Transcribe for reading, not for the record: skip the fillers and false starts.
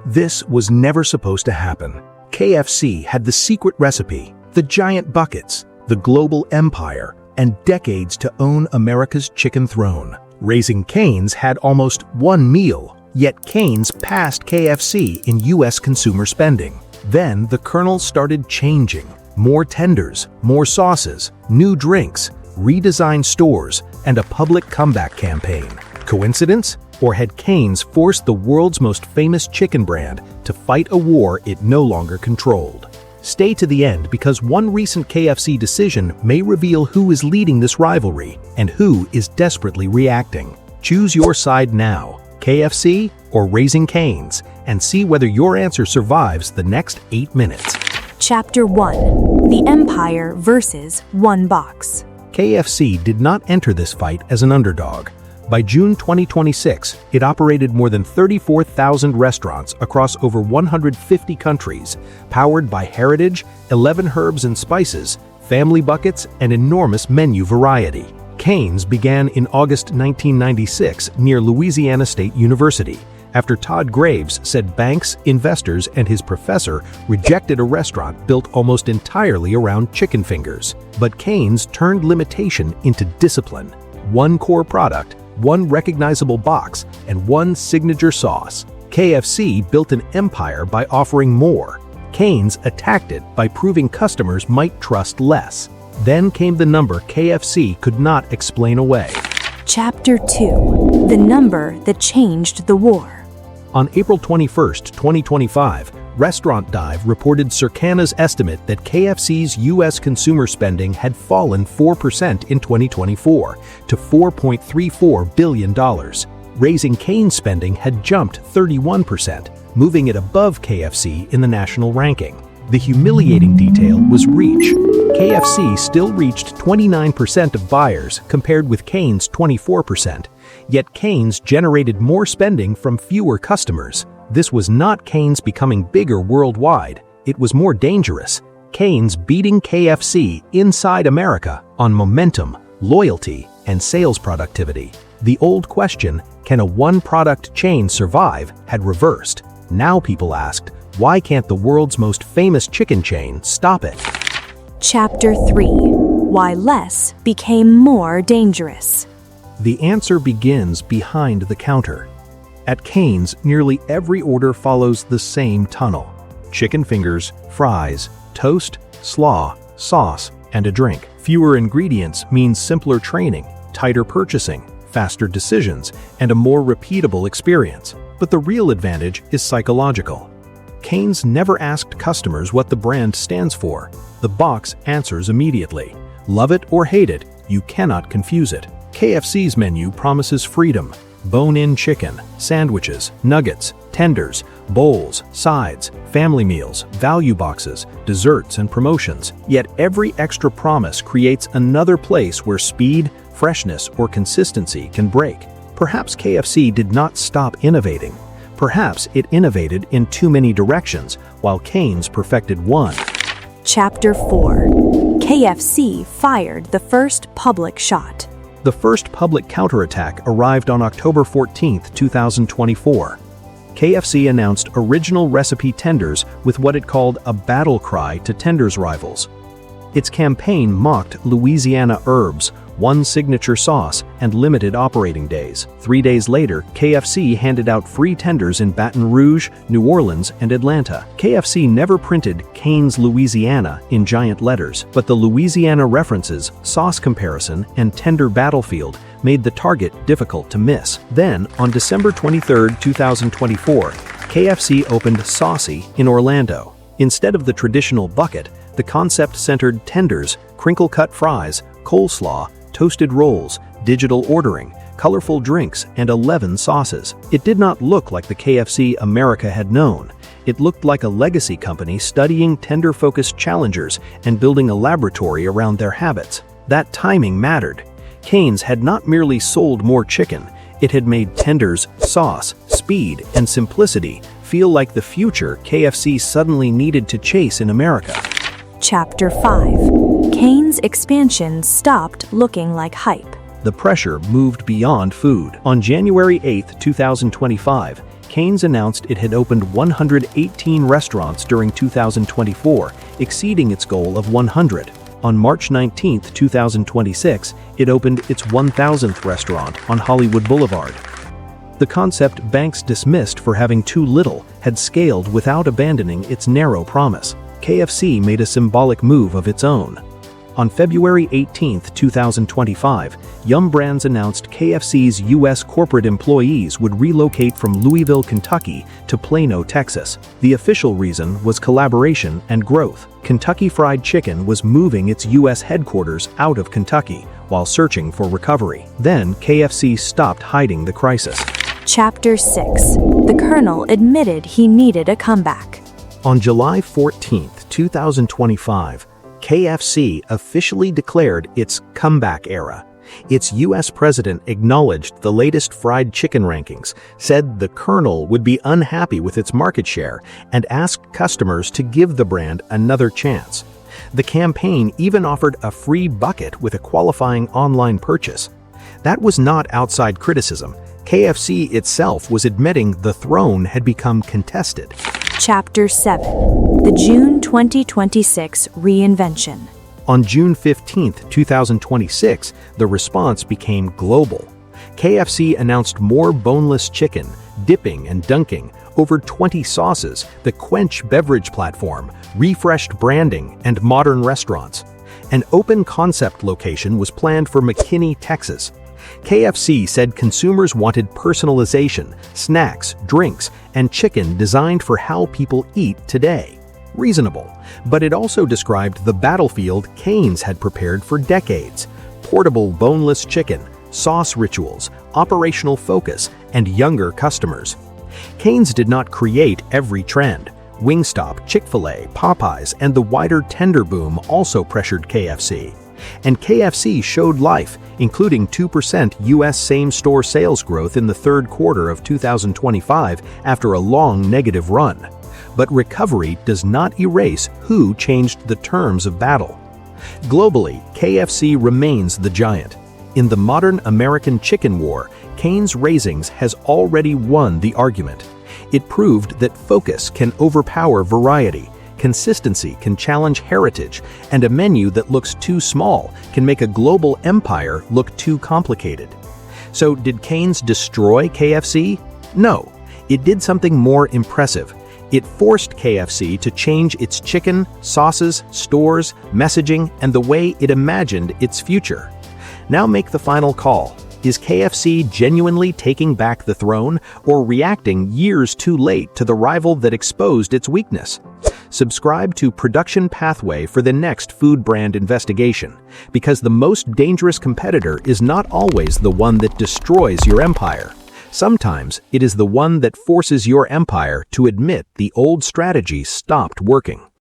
This was never supposed to happen. KFC had the secret recipe, the giant buckets, the global empire, and decades to own America's chicken throne. Raising Cane's had almost one meal, yet Cane's passed KFC in U.S. consumer spending. Then the kernel started changing. More tenders, more sauces, new drinks, redesigned stores, and a public comeback campaign. Coincidence? Or had Cane's forced the world's most famous chicken brand to fight a war it no longer controlled? Stay to the end because one recent KFC decision may reveal who is leading this rivalry and who is desperately reacting. Choose your side now, KFC or Raising Cane's, and see whether your answer survives the next 8 minutes. Chapter 1: The Empire versus One Box. KFC did not enter this fight as an underdog. By June 2026, it operated more than 34,000 restaurants across over 150 countries, powered by heritage, 11 herbs and spices, family buckets, and enormous menu variety. Cane's began in August 1996 near Louisiana State University, after Todd Graves said banks, investors, and his professor rejected a restaurant built almost entirely around chicken fingers. But Cane's turned limitation into discipline. One core product, one recognizable box, and one signature sauce. KFC built an empire by offering more. Cane's attacked it by proving customers might trust less. Then came the number KFC could not explain away. Chapter 2: The Number That Changed the War. On April 21, 2025, Restaurant Dive reported Circana's estimate that KFC's U.S. consumer spending had fallen 4% in 2024 to $4.34 billion. Raising Cane's spending had jumped 31%, moving it above KFC in the national ranking. The humiliating detail was reach. KFC still reached 29% of buyers compared with Cane's 24%. Yet Cane's generated more spending from fewer customers. This was not Cane's becoming bigger worldwide, it was more dangerous. Cane's beating KFC inside America on momentum, loyalty, and sales productivity. The old question, can a one-product chain survive, had reversed. Now people asked, why can't the world's most famous chicken chain stop it? Chapter 3: Why Less Became More Dangerous. The answer begins behind the counter. At Cane's, nearly every order follows the same tunnel: chicken fingers, fries, toast, slaw, sauce, and a drink. Fewer ingredients means simpler training, tighter purchasing, faster decisions, and a more repeatable experience. But the real advantage is psychological. Cane's never asked customers what the brand stands for. The box answers immediately. Love it or hate it, you cannot confuse it. KFC's menu promises freedom: bone-in chicken, sandwiches, nuggets, tenders, bowls, sides, family meals, value boxes, desserts, and promotions. Yet every extra promise creates another place where speed, freshness, or consistency can break. Perhaps KFC did not stop innovating. Perhaps it innovated in too many directions, while Cane's perfected one. Chapter 4: KFC Fired the First Public Shot. The first public counterattack arrived on October 14, 2024. KFC announced original recipe tenders with what it called a battle cry to tenders rivals. Its campaign mocked Louisiana herbs, one signature sauce, and limited operating days. 3 days later, KFC handed out free tenders in Baton Rouge, New Orleans, and Atlanta. KFC never printed Cane's Louisiana in giant letters, but the Louisiana references, sauce comparison, and tender battlefield made the target difficult to miss. Then, on December 23, 2024, KFC opened Saucy in Orlando. Instead of the traditional bucket, the concept centered tenders, crinkle-cut fries, coleslaw, toasted rolls, digital ordering, colorful drinks, and 11 sauces. It did not look like the KFC America had known. It looked like a legacy company studying tender-focused challengers and building a laboratory around their habits. That timing mattered. Cane's had not merely sold more chicken, it had made tenders, sauce, speed, and simplicity feel like the future KFC suddenly needed to chase in America. Chapter 5: Cane's expansion stopped looking like hype. The pressure moved beyond food. On January 8, 2025, Cane's announced it had opened 118 restaurants during 2024, exceeding its goal of 100. On March 19, 2026, it opened its 1,000th restaurant on Hollywood Boulevard. The concept banks dismissed for having too little had scaled without abandoning its narrow promise. KFC made a symbolic move of its own. On February 18, 2025, Yum! Brands announced KFC's U.S. corporate employees would relocate from Louisville, Kentucky to Plano, Texas. The official reason was collaboration and growth. Kentucky Fried Chicken was moving its U.S. headquarters out of Kentucky while searching for recovery. Then KFC stopped hiding the crisis. Chapter 6. The Colonel admitted he needed a comeback. On July 14, 2025, KFC officially declared its comeback era. Its U.S. president acknowledged the latest fried chicken rankings, said the Colonel would be unhappy with its market share, and asked customers to give the brand another chance. The campaign even offered a free bucket with a qualifying online purchase. That was not outside criticism. KFC itself was admitting the throne had become contested. Chapter 7. The June 2026 Reinvention. On June 15, 2026, the response became global. KFC announced more boneless chicken, dipping and dunking, over 20 sauces, the Quench beverage platform, refreshed branding, and modern restaurants. An open concept location was planned for McKinney, Texas. KFC said consumers wanted personalization, snacks, drinks, and chicken designed for how people eat today. Reasonable, but it also described the battlefield Cane's had prepared for decades: portable boneless chicken, sauce rituals, operational focus, and younger customers. Cane's did not create every trend. Wingstop, Chick-fil-A, Popeyes, and the wider tender boom also pressured KFC. And KFC showed life, including 2% U.S. same-store sales growth in the third quarter of 2025 after a long negative run. But recovery does not erase who changed the terms of battle. Globally, KFC remains the giant. In the modern American chicken war, Cane's Raisings has already won the argument. It proved that focus can overpower variety, consistency can challenge heritage, and a menu that looks too small can make a global empire look too complicated. So did Cane's destroy KFC? No, it did something more impressive. It forced KFC to change its chicken, sauces, stores, messaging, and the way it imagined its future. Now make the final call. Is KFC genuinely taking back the throne or reacting years too late to the rival that exposed its weakness? Subscribe to Production Pathway for the next food brand investigation, because the most dangerous competitor is not always the one that destroys your empire. Sometimes it is the one that forces your empire to admit the old strategy stopped working.